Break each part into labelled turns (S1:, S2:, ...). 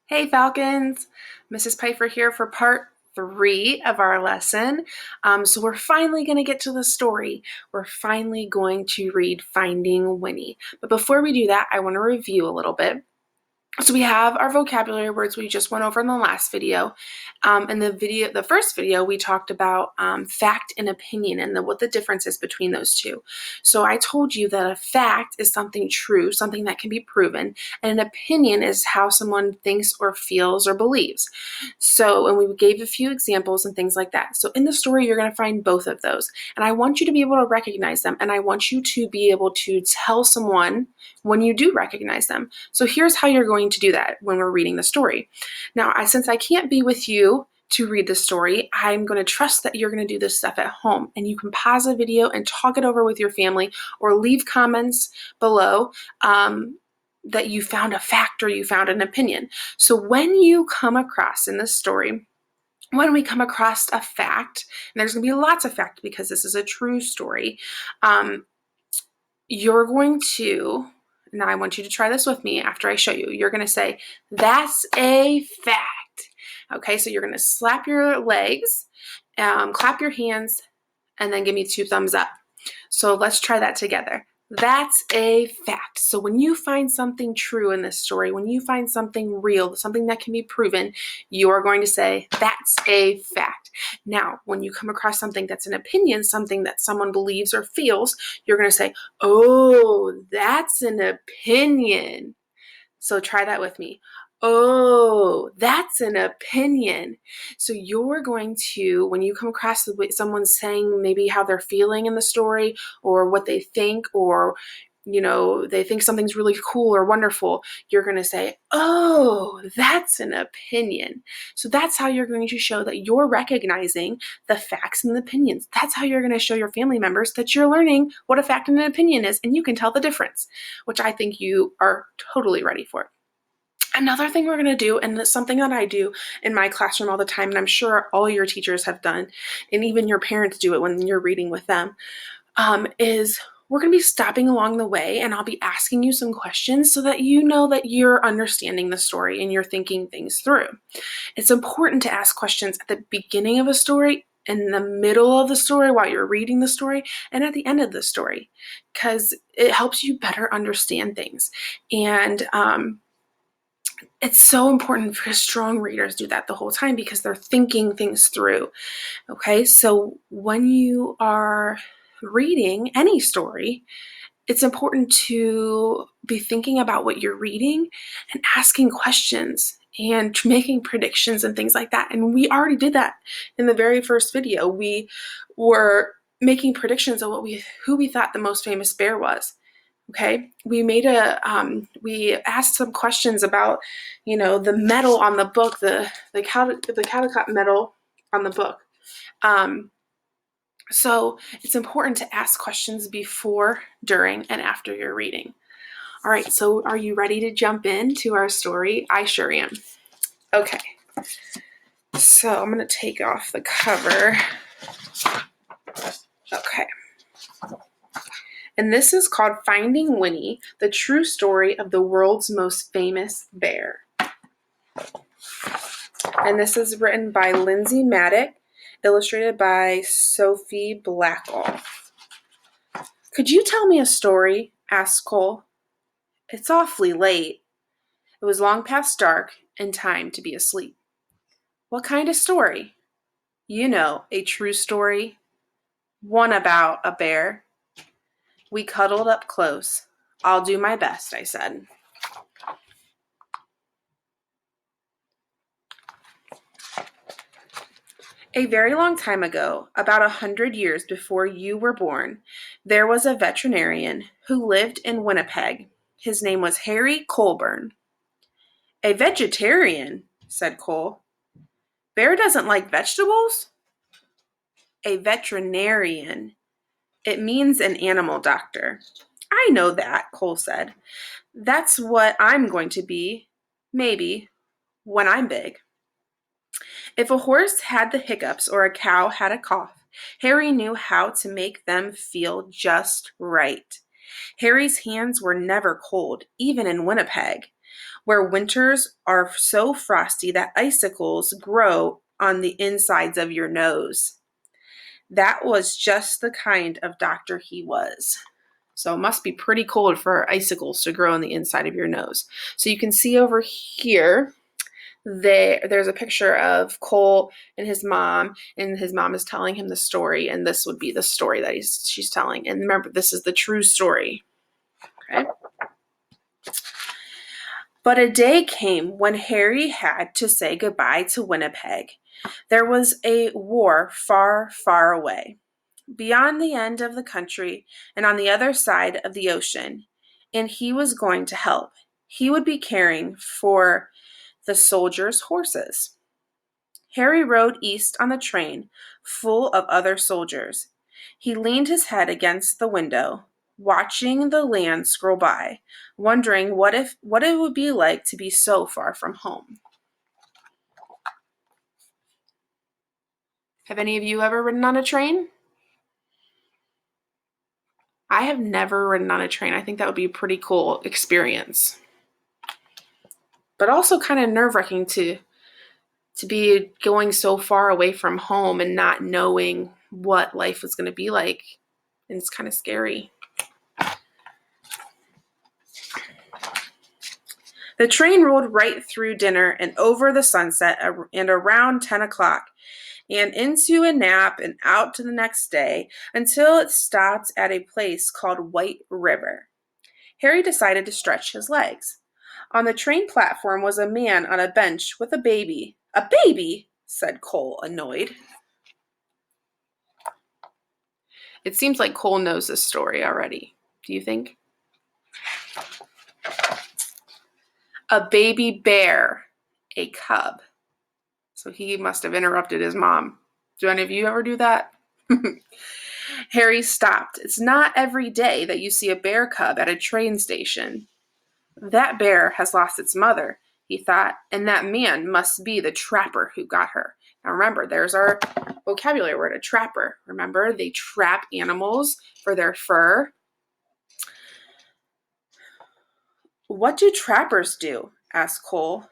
S1: Hey Falcons, Mrs. Pfeiffer here for part 3 of our lesson. So we're finally going to get to the story. We're finally going to read Finding Winnie. But before we do that, I want to review a little bit. So we have our vocabulary words we just went over in the last video. In the first video, we talked about fact and opinion and what the difference is between those two. So I told you that a fact is something true, something that can be proven, and an opinion is how someone thinks or feels or believes. And we gave a few examples and things like that. So in the story, you're going to find both of those. And I want you to be able to recognize them, and I want you to be able to tell someone when you do recognize them. So here's how you're going to do that when we're reading the story. Now, since I can't be with you to read the story, I'm going to trust that you're going to do this stuff at home, and you can pause a video and talk it over with your family or leave comments below that you found a fact or you found an opinion. So when you come across in this story, when we come across a fact, and there's going to be lots of fact because this is a true story, you're going to, now I want you to try this with me after I show you. You're going to say, "That's a fact." Okay, so you're going to slap your legs, clap your hands, and then give me 2 thumbs up. So let's try that together. That's a fact. So when you find something true in this story, when you find something real, something that can be proven, you are going to say, "That's a fact." Now, when you come across something that's an opinion, something that someone believes or feels, you're going to say, "Oh, that's an opinion." So try that with me. "Oh, that's an opinion." So you're going to, when you come across someone saying maybe how they're feeling in the story or what they think, or they think something's really cool or wonderful, you're going to say, "Oh, that's an opinion." So that's how you're going to show that you're recognizing the facts and the opinions. That's how you're going to show your family members that you're learning what a fact and an opinion is, and you can tell the difference, which I think you are totally ready for. Another thing we're going to do, and it's something that I do in my classroom all the time, and I'm sure all your teachers have done, and even your parents do it when you're reading with them, is we're going to be stopping along the way, and I'll be asking you some questions so that you know that you're understanding the story and you're thinking things through. It's important to ask questions at the beginning of a story, in the middle of the story while you're reading the story, and at the end of the story, because it helps you better understand things. And it's so important for strong readers do that the whole time because they're thinking things through. Okay, so when you are reading any story, it's important to be thinking about what you're reading and asking questions and making predictions and things like that. And we already did that in the very first video. We were making predictions of who we thought the most famous bear was. Okay, we asked some questions about, the medal on the book, the Caldecott medal on the book. So it's important to ask questions before, during, and after you're reading. All right, so are you ready to jump into our story? I sure am. Okay, so I'm going to take off the cover. Okay. And this is called Finding Winnie, the true story of the world's most famous bear. And this is written by Lindsay Maddock, illustrated by Sophie Blackall. "Could you tell me a story?" asked Cole. "It's awfully late." It was long past dark and time to be asleep. "What kind of story?" "You know, a true story. One about a bear." We cuddled up close. "I'll do my best," I said. A very long time ago, about 100 years before you were born, there was a veterinarian who lived in Winnipeg. His name was Harry Colburn. "A vegetarian," said Cole. "Bear doesn't like vegetables?" "A veterinarian. It means an animal doctor." "I know that," Cole said. "That's what I'm going to be, maybe, when I'm big." If a horse had the hiccups or a cow had a cough, Harry knew how to make them feel just right. Harry's hands were never cold, even in Winnipeg. where winters are so frosty that icicles grow on the insides of your nose. That was just the kind of doctor he was. So it must be pretty cold for icicles to grow on the inside of your nose. So you can see over here, there's a picture of Cole and his mom is telling him the story, and this would be the story that she's telling. And remember, this is the true story. Okay. But a day came when Harry had to say goodbye to Winnipeg. There was a war far, far away, beyond the end of the country and on the other side of the ocean, and he was going to help. He would be caring for the soldiers' horses. Harry rode east on the train, full of other soldiers. He leaned his head against the window, watching the land scroll by, wondering what it would be like to be so far from home. Have any of you ever ridden on a train? I have never ridden on a train. I think that would be a pretty cool experience. But also kind of nerve-wracking to be going so far away from home and not knowing what life was going to be like. And it's kind of scary. The train rolled right through dinner and over the sunset and around 10 o'clock and into a nap and out to the next day until it stopped at a place called White River. Harry decided to stretch his legs. On the train platform was a man on a bench with a baby. A baby? Said Cole, annoyed. It seems like Cole knows this story already. Do you think? A baby bear, a cub. So he must have interrupted his mom. Do any of you ever do that? Harry stopped. It's not every day that you see a bear cub at a train station. That bear has lost its mother, he thought, and that man must be the trapper who got her. Now remember, there's our vocabulary word, a trapper. Remember, they trap animals for their fur. What do trappers do? Asked Cole.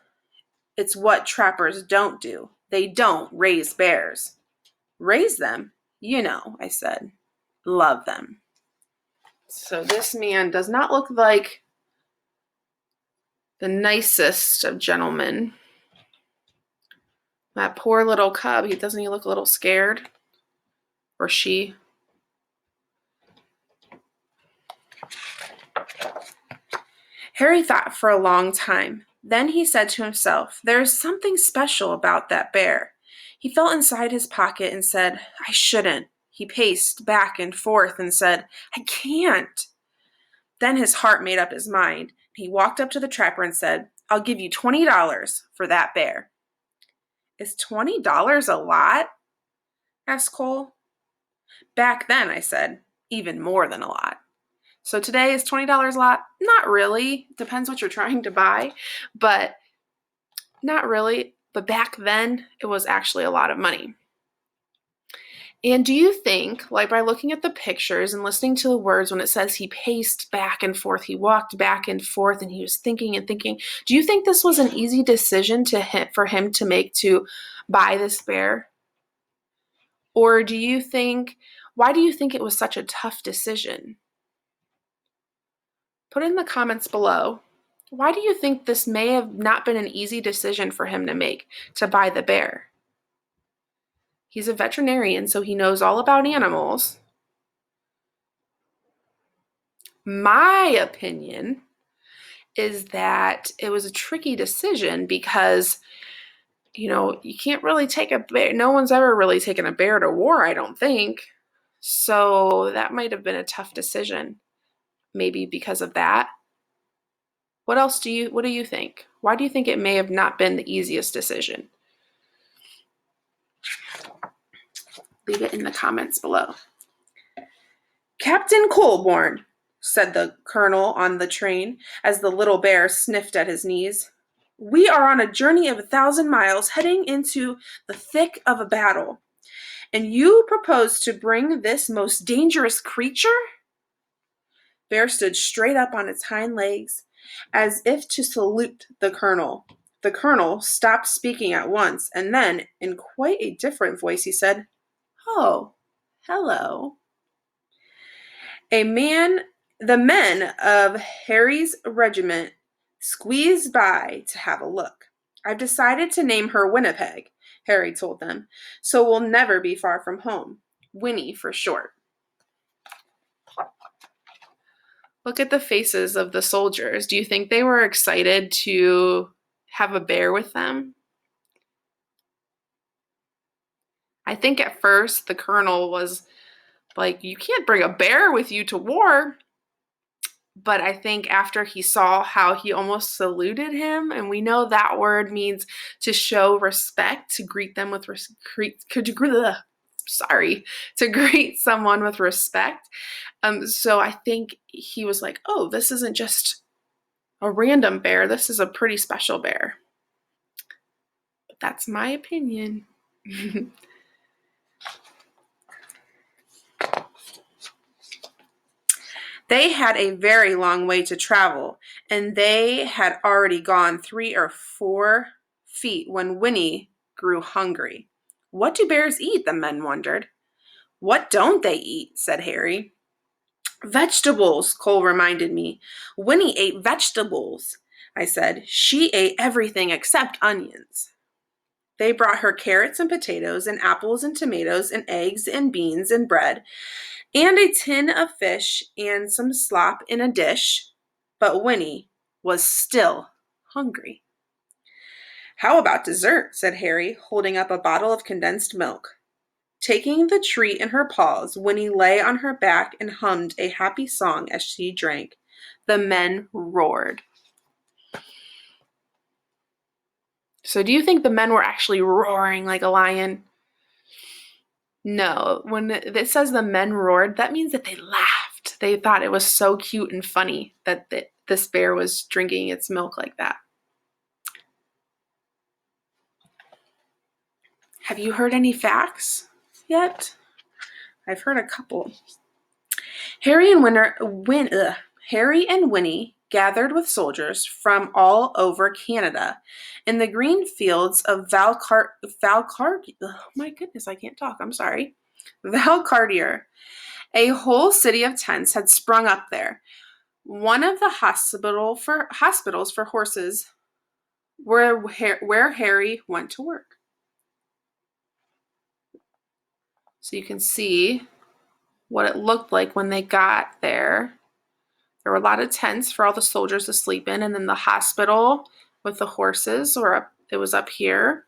S1: It's what trappers don't do. They don't raise bears. Raise them? You know, I said. Love them. So this man does not look like the nicest of gentlemen. That poor little cub, doesn't he look a little scared? Or she? Harry thought for a long time. Then he said to himself, there is something special about that bear. He felt inside his pocket and said, I shouldn't. He paced back and forth and said, I can't. Then his heart made up his mind. He walked up to the trapper and said, I'll give you $20 for that bear. Is $20 a lot? Asked Cole. Back then, I said, even more than a lot. So today, is $20 a lot? Not really. Depends what you're trying to buy, but not really. But back then, it was actually a lot of money. And do you think, like by looking at the pictures and listening to the words when it says he paced back and forth, he walked back and forth, and he was thinking and thinking, do you think this was an easy decision for him to make to buy this bear? Or why do you think it was such a tough decision? Put in the comments below. Why do you think this may have not been an easy decision for him to make, to buy the bear? He's a veterinarian, so he knows all about animals. My opinion is that it was a tricky decision because, you can't really take a bear. No one's ever really taken a bear to war, I don't think. So that might have been a tough decision. Maybe because of that. What do you think? Why do you think it may have not been the easiest decision? Leave it in the comments below. Captain Colborne, said the colonel on the train as the little bear sniffed at his knees. We are on a journey of 1,000 miles heading into the thick of a battle. And you propose to bring this most dangerous creature? Bear stood straight up on its hind legs as if to salute the colonel. The colonel stopped speaking at once, and then, in quite a different voice, he said, "Oh, hello." The men of Harry's regiment squeezed by to have a look. "I've decided to name her Winnipeg," Harry told them, "so we'll never be far from home. Winnie for short." Look at the faces of the soldiers. Do you think they were excited to have a bear with them? I think at first the colonel was like, "You can't bring a bear with you to war." But I think after he saw how he almost saluted him, and we know that word means to show respect, to greet them with to greet someone with respect. So I think he was like, "Oh, this isn't just a random bear. This is a pretty special bear." But that's my opinion. They had a very long way to travel, and they had already gone 3 or 4 feet when Winnie grew hungry. "What do bears eat?" the men wondered. "What don't they eat?" said Harry. "Vegetables," Cole reminded me. "Winnie ate vegetables," I said. "She ate everything except onions." They brought her carrots and potatoes and apples and tomatoes and eggs and beans and bread and a tin of fish and some slop in a dish, but Winnie was still hungry. "How about dessert?" said Harry, holding up a bottle of condensed milk. Taking the treat in her paws, Winnie lay on her back and hummed a happy song as she drank. The men roared. So do you think the men were actually roaring like a lion? No. When it says the men roared, that means that they laughed. They thought it was so cute and funny that this bear was drinking its milk like that. Have you heard any facts yet? I've heard a couple. Harry and Winnie gathered with soldiers from all over Canada in the green fields of Valcartier. A whole city of tents had sprung up there. One of the hospitals for horses where Harry went to work. So you can see what it looked like when they got there. There were a lot of tents for all the soldiers to sleep in, and then the hospital with the horses it was up here.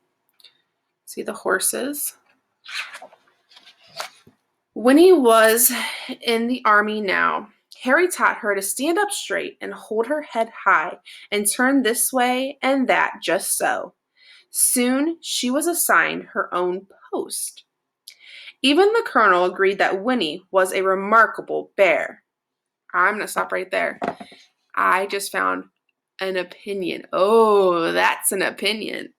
S1: See the horses? Winnie was in the army now. Harry taught her to stand up straight and hold her head high and turn this way and that just so. Soon she was assigned her own post. Even the colonel agreed that Winnie was a remarkable bear. I'm going to stop right there. I just found an opinion. Oh, that's an opinion.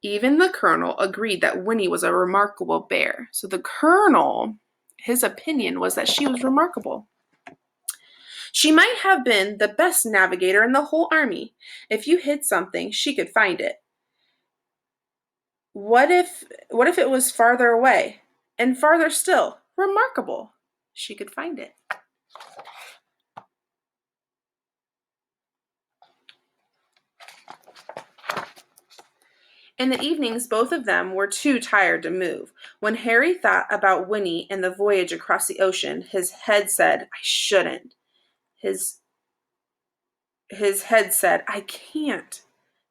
S1: Even the colonel agreed that Winnie was a remarkable bear. So the colonel, his opinion was that she was remarkable. She might have been the best navigator in the whole army. If you hid something, she could find it. What if it was farther away? And farther still, remarkable. She could find it. In the evenings, both of them were too tired to move. When Harry thought about Winnie and the voyage across the ocean, his head said, "I shouldn't." His head said, "I can't."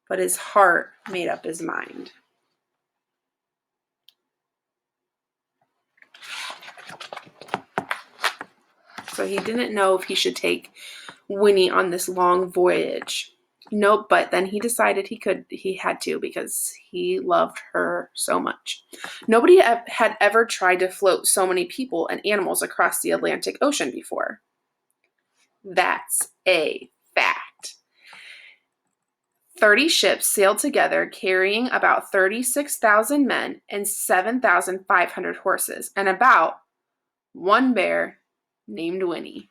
S1: But his heart made up his mind. So he didn't know if he should take Winnie on this long voyage. Nope, but then he decided he had to because he loved her so much. Nobody had ever tried to float so many people and animals across the Atlantic Ocean before. That's a fact. 30 ships sailed together carrying about 36,000 men and 7,500 horses and about one bear named Winnie.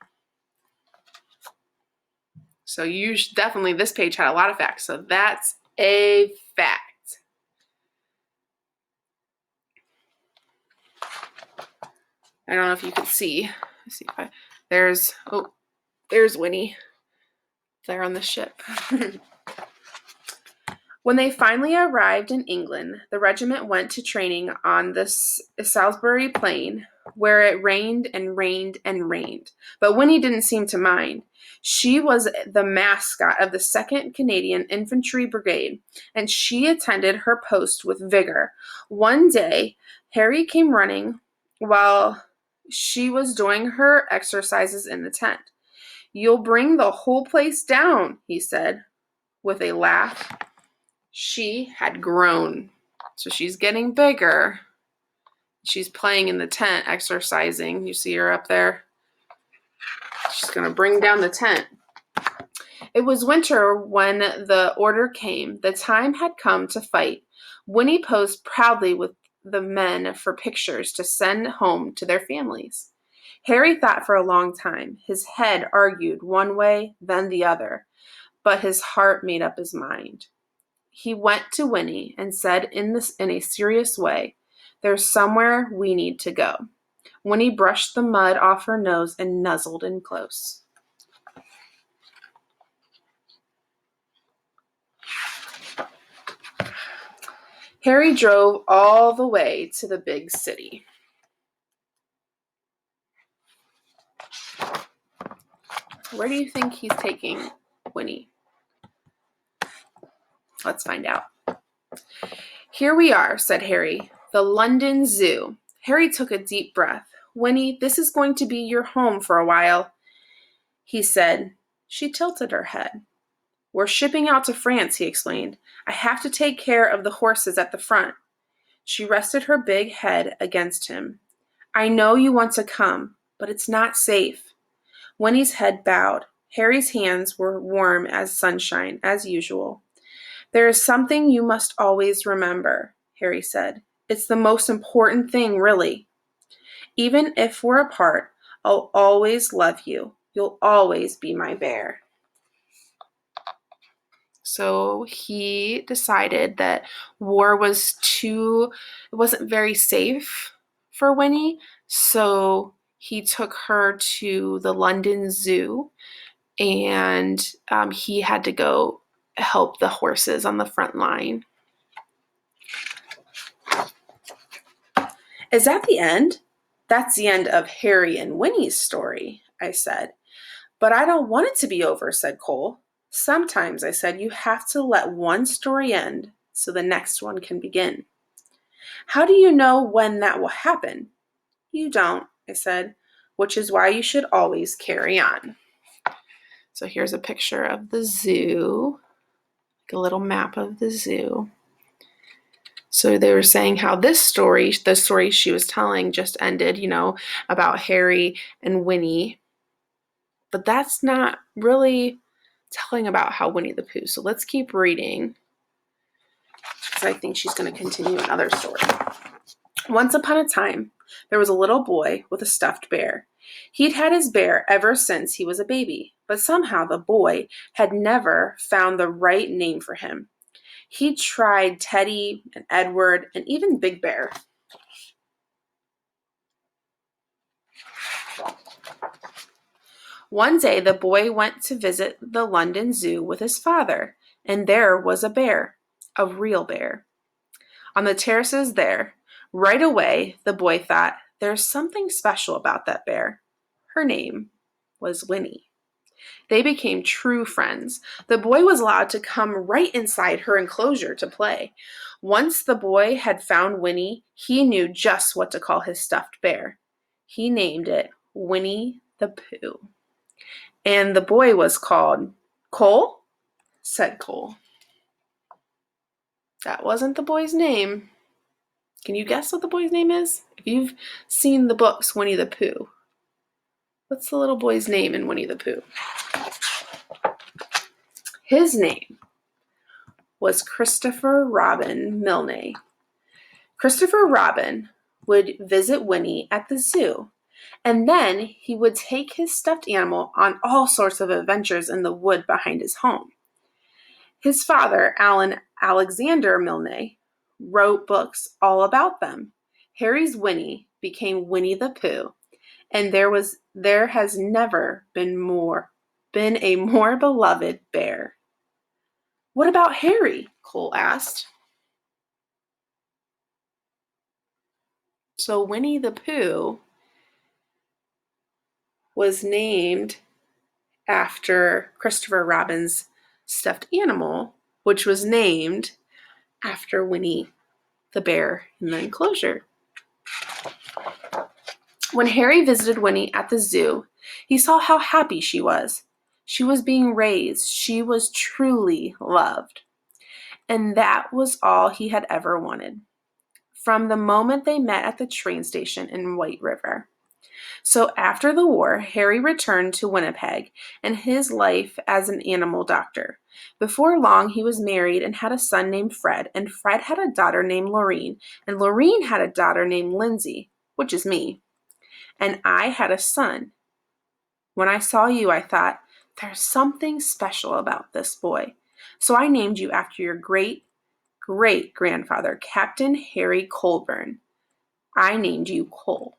S1: So you definitely, this page had a lot of facts. So that's a fact. I don't know if you can see. Let's see if there's Winnie there on the ship. When they finally arrived in England, the regiment went to training on the Salisbury Plain, where it rained and rained and rained. But Winnie didn't seem to mind. She was the mascot of the 2nd Canadian Infantry Brigade, and she attended her post with vigor. One day, Harry came running while she was doing her exercises in the tent. "You'll bring the whole place down," he said, with a laugh. She had grown. So she's getting bigger. She's playing in the tent, exercising. You see her up there? She's going to bring down the tent. It was winter when the order came. The time had come to fight. Winnie posed proudly with the men for pictures to send home to their families. Harry thought for a long time. His head argued one way, then the other, but his heart made up his mind. He went to Winnie and said in a serious way, "There's somewhere we need to go." Winnie brushed the mud off her nose and nuzzled in close. Harry drove all the way to the big city. Where do you think he's taking Winnie? Let's find out. "Here we are," said Harry, "the London Zoo." Harry took a deep breath. "Winnie, this is going to be your home for a while," he said. She tilted her head. "We're shipping out to France," he explained. "I have to take care of the horses at the front." She rested her big head against him. "I know you want to come, but it's not safe." Winnie's head bowed. Harry's hands were warm as sunshine, as usual. "There is something you must always remember," Harry said. "It's the most important thing, really. Even if we're apart, I'll always love you. You'll always be my bear." So he decided that war was it wasn't very safe for Winnie. So he took her to the London Zoo, and he had to go help the horses on the front line. "Is that the end?" "That's the end of Harry and Winnie's story," I said. "But I don't want it to be over," said Cole. "Sometimes," I said, "you have to let one story end so the next one can begin." "How do you know when that will happen?" "You don't," I said, "which is why you should always carry on." So here's a picture of the zoo, like a little map of the zoo. So they were saying how the story she was telling just ended, about Harry and Winnie. But that's not really telling about how Winnie the Pooh. So let's keep reading, because I think she's going to continue another story. "Once upon a time, there was a little boy with a stuffed bear. He'd had his bear ever since he was a baby, but somehow the boy had never found the right name for him. He tried Teddy and Edward and even Big Bear. One day the boy went to visit the London Zoo with his father, and there was a bear, a real bear, on the terraces there. Right away, the boy thought, there's something special about that bear. Her name was Winnie. They became true friends. The boy was allowed to come right inside her enclosure to play. Once the boy had found Winnie, he knew just what to call his stuffed bear. He named it Winnie the Pooh. And the boy was called Cole, said Cole. That wasn't the boy's name. Can you guess what the boy's name is? If you've seen the books Winnie the Pooh, what's the little boy's name in Winnie the Pooh? His name was Christopher Robin Milne. Christopher Robin would visit Winnie at the zoo. And then he would take his stuffed animal on all sorts of adventures in the wood behind his home. His father, Alan Alexander Milne, wrote books all about them. Harry's Winnie became Winnie the Pooh, and there has never been a more beloved bear. What about Harry? Cole asked. So Winnie the Pooh was named after Christopher Robin's stuffed animal, which was named after Winnie the bear in the enclosure. When Harry visited Winnie at the zoo, he saw how happy she was. She was being raised. She was truly loved. And that was all he had ever wanted. From the moment they met at the train station in White River. So after the war, Harry returned to Winnipeg and his life as an animal doctor. Before long, he was married and had a son named Fred, and Fred had a daughter named Laureen, and Laureen had a daughter named Lindsay, which is me. And I had a son. When I saw you, I thought, there's something special about this boy. So I named you after your great-great-grandfather, Captain Harry Colburn. I named you Cole.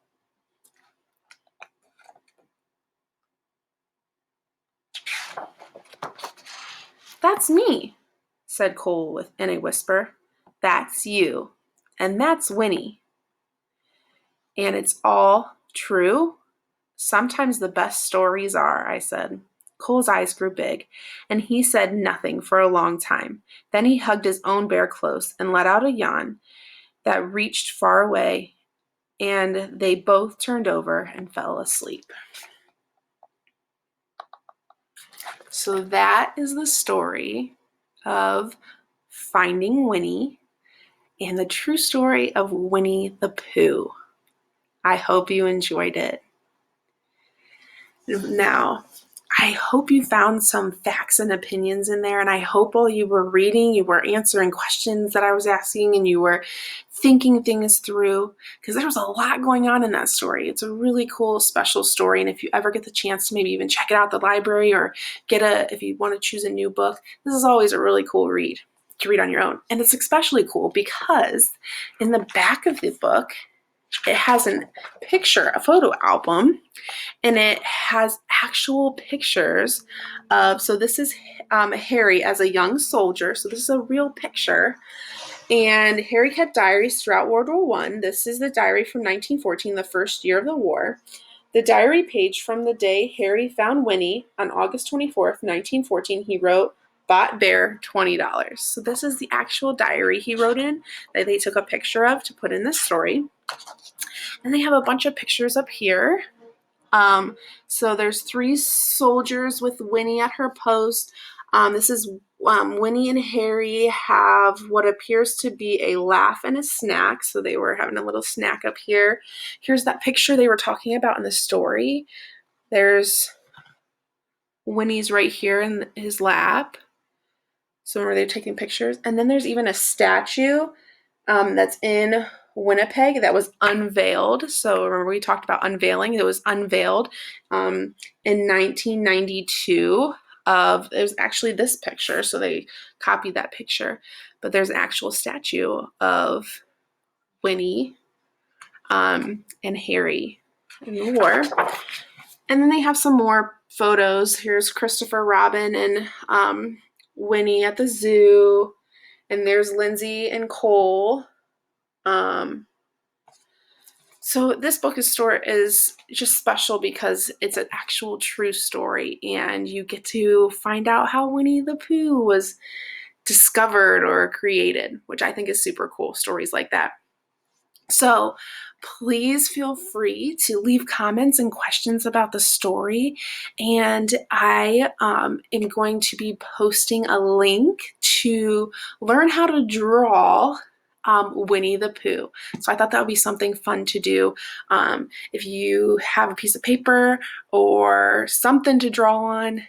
S1: That's me, said Cole in a whisper. That's you. And that's Winnie. And it's all true? Sometimes the best stories are, I said. Cole's eyes grew big, and he said nothing for a long time. Then he hugged his own bear close and let out a yawn that reached far away, and they both turned over and fell asleep. So that is the story of Finding Winnie and the true story of Winnie the Pooh. I hope you enjoyed it. Now, I hope you found some facts and opinions in there, and I hope while you were reading, you were answering questions that I was asking, and you were thinking things through, because there was a lot going on in that story. It's a really cool, special story, and if you ever get the chance to maybe even check it out at the library or if you want to choose a new book, this is always a really cool read to read on your own. And it's especially cool because in the back of the book, it has a photo album, and it has actual pictures so this is Harry as a young soldier. So this is a real picture. And Harry kept diaries throughout World War I. This is the diary from 1914, the first year of the war. The diary page from the day Harry found Winnie on August 24th, 1914, he wrote, "Bought bear, $20. So this is the actual diary he wrote in that they took a picture of to put in this story. And they have a bunch of pictures up here. So there's 3 soldiers with Winnie at her post. This is Winnie and Harry have what appears to be a laugh and a snack. So they were having a little snack up here. Here's that picture they were talking about in the story. There's Winnie's right here in his lap. So remember they're taking pictures. And then there's even a statue that's in Winnipeg that was unveiled. So remember we talked about unveiling. It was unveiled in 1992. It was actually this picture, so they copied that picture. But there's an actual statue of Winnie and Harry in the war. And then they have some more photos. Here's Christopher Robin and Winnie at the zoo. And there's Lindsay and Cole. So this book is just special because it's an actual true story, and you get to find out how Winnie the Pooh was discovered or created, which I think is super cool, stories like that. So please feel free to leave comments and questions about the story, and I am going to be posting a link to learn how to draw Winnie the Pooh. So I thought that would be something fun to do. If you have a piece of paper or something to draw on,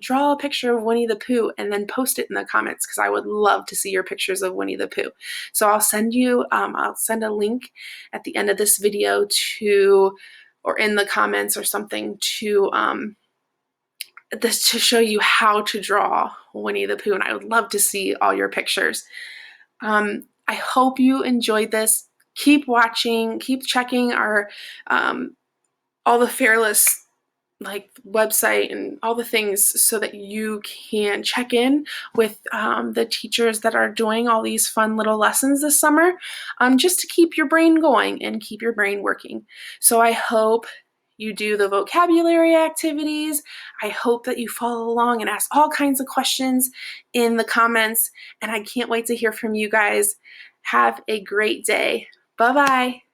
S1: draw a picture of Winnie the Pooh and then post it in the comments, because I would love to see your pictures of Winnie the Pooh. So I'll send a link at the end of this video to or in the comments or something to show you how to draw Winnie the Pooh, and I would love to see all your pictures. I hope you enjoyed this. Keep watching, keep checking our all the Fearless website and all the things so that you can check in with the teachers that are doing all these fun little lessons this summer, just to keep your brain going and keep your brain working. So I hope you do the vocabulary activities. I hope that you follow along and ask all kinds of questions in the comments, and I can't wait to hear from you guys. Have a great day. Bye-bye.